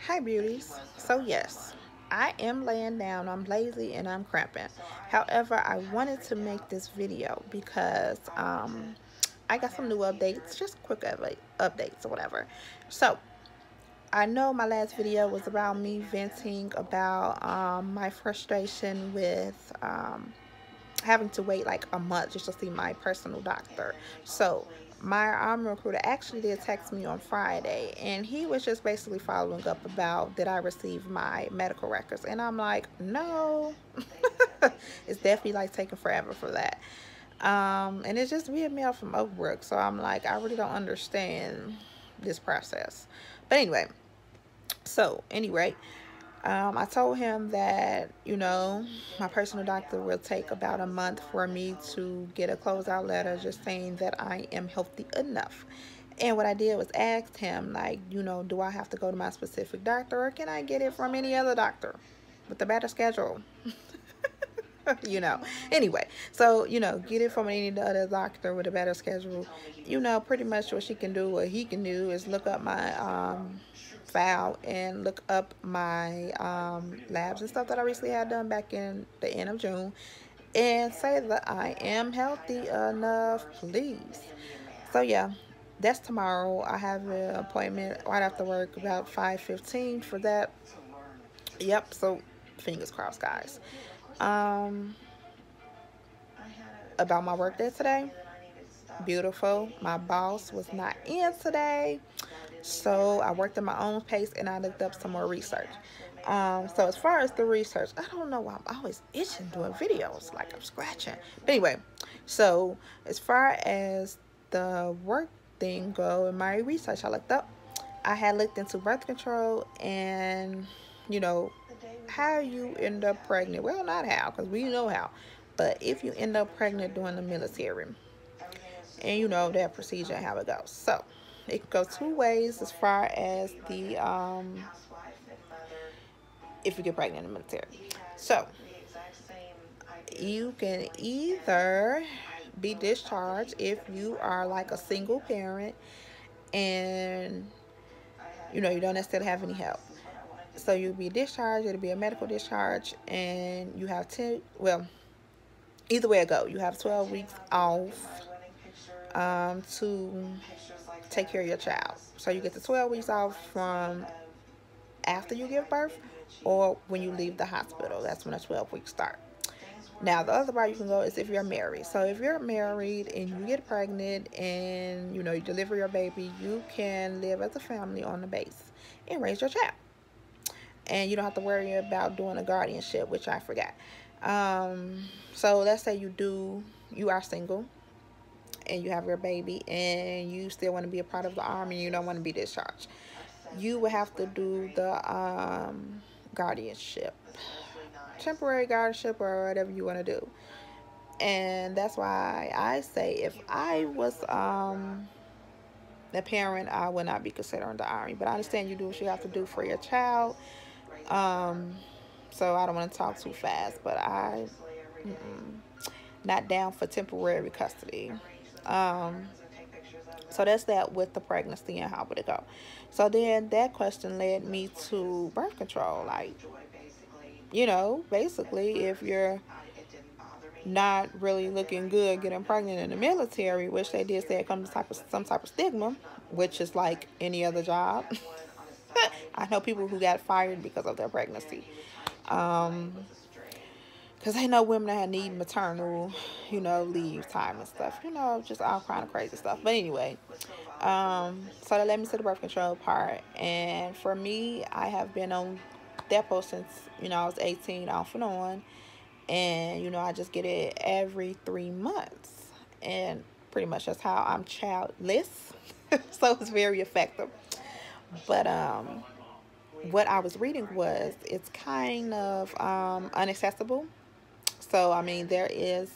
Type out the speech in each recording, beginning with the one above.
Hi beauties. So yes, I am laying down, I'm lazy and I'm cramping. However, I wanted to make this video because I got some new updates, just quick updates or whatever. So I know my last video was about me venting about my frustration with having to wait like a month just to see my personal doctor. So my recruiter actually did text me on Friday, and he was just basically following up about did I receive my medical records, and I'm like, no. It's definitely like taking forever for that. And it's just via mail from Oakbrook, so I'm like, I really don't understand this process. But anyway, I told him that, my personal doctor will take about a month for me to get a closeout letter just saying that I am healthy enough. And what I did was asked him, like, do I have to go to my specific doctor or can I get it from any other doctor with a better schedule? Anyway, so get it from any other doctor with a better schedule. Pretty much what she can do, what he can do, is look up my file and look up my labs and stuff that I recently had done back in the end of June, and say that I am healthy enough, please. So yeah, that's tomorrow. I have an appointment right after work about 5:15 for that. Yep, so fingers crossed, guys. um about my work day today, beautiful. My boss was not in today, so I worked at my own pace and I looked up some more research. So as far as the research, I don't know why I'm always itching doing videos, like I'm scratching. But anyway, so as far as the work thing go, in my research I looked up, I had looked into birth control and, you know, how you end up pregnant. Well, not how, because we know how. But if you end up pregnant during the military, and that procedure and how it goes. So it can go two ways as far as the if you get pregnant in the military. So you can either be discharged if you are like a single parent and you don't necessarily have any help. So you'll be discharged, it'll be a medical discharge, and you have 10, well, either way it go, you have 12 weeks off to take care of your child. So you get the 12 weeks off from after you give birth or when you leave the hospital. That's when the 12 weeks start. Now, the other part you can go is if you're married. So if you're married and you get pregnant and, you deliver your baby, you can live as a family on the base and raise your child. And you don't have to worry about doing a guardianship, which I forgot. So let's say you are single and you have your baby and you still want to be a part of the army and you don't want to be discharged. You will have to do the guardianship, temporary guardianship, or whatever you want to do. And that's why I say if I was a parent, I would not be considering the army. But I understand you do what you have to do for your child. So I don't want to talk too fast, but not down for temporary custody. So that's that with the pregnancy and how would it go. So then that question led me to birth control. Like, basically if you're not really looking good getting pregnant in the military, which they did say it comes some type of stigma, which is like any other job. I know people who got fired because of their pregnancy. Because I know women that need maternal, leave time and stuff, just all kind of crazy stuff. But anyway, so that led me to the birth control part. And for me, I have been on Depo since, I was 18 off and on. And, I just get it every 3 months. And pretty much that's how I'm childless. So it's very effective. But what I was reading was it's kind of unaccessible. So, I mean, there is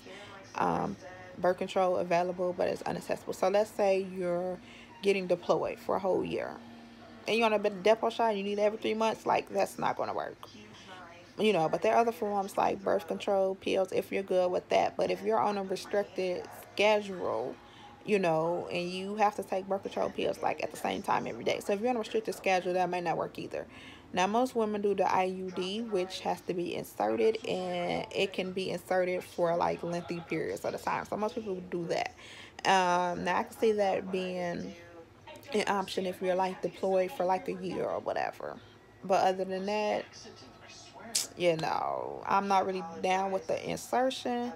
birth control available, but it's unaccessible. So let's say you're getting deployed for a whole year and you're on a depot shot and you need it every 3 months. Like, that's not going to work. But there are other forms like birth control pills if you're good with that. But if you're on a restricted schedule, you know, and you have to take birth control pills like at the same time every day. So if you're on a restricted schedule, that may not work either. Now, most women do the IUD, which has to be inserted, and it can be inserted for like lengthy periods of the time. So most people do that. Now, I can see that being an option if you're like deployed for like a year or whatever. But other than that, you know, I'm not really down with the insertion.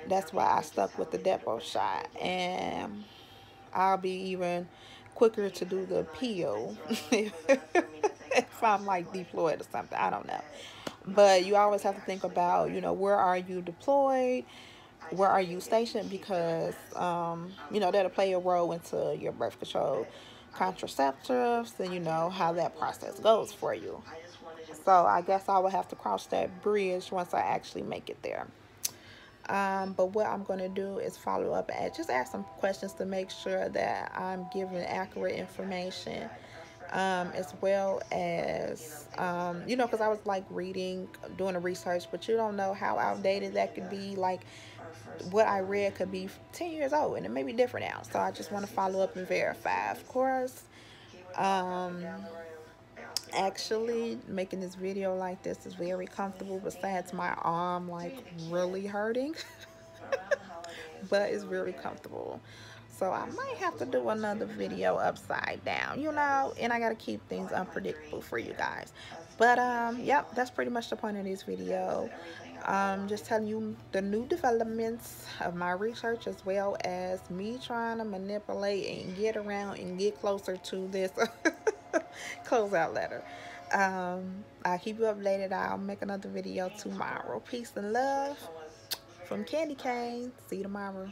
That's why I stuck with the depot shot. And I'll be even quicker to do the pill if I'm like deployed or something. I don't know. But you always have to think about, you know, where are you deployed? Where are you stationed? Because, you know, that'll play a role into your birth control contraceptives and, you know, how that process goes for you. So I guess I will have to cross that bridge once I actually make it there. But what I'm going to do is follow up and just ask some questions to make sure that I'm giving accurate information, as well as, you know, because I was like reading, doing the research, but you don't know how outdated that could be. Like what I read could be 10 years old and it may be different now. So I just want to follow up and verify. Of course, um, actually making this video like this is very comfortable besides my arm like really hurting. But it's very comfortable. So I might have to do another video upside down, you know, and I got to keep things unpredictable for you guys. But yep, that's pretty much the point of this video. Just telling you the new developments of my research, as well as me trying to manipulate and get around and get closer to this closeout letter. I'll keep you updated. I'll make another video tomorrow. Peace and love from Candy Cane. See you tomorrow.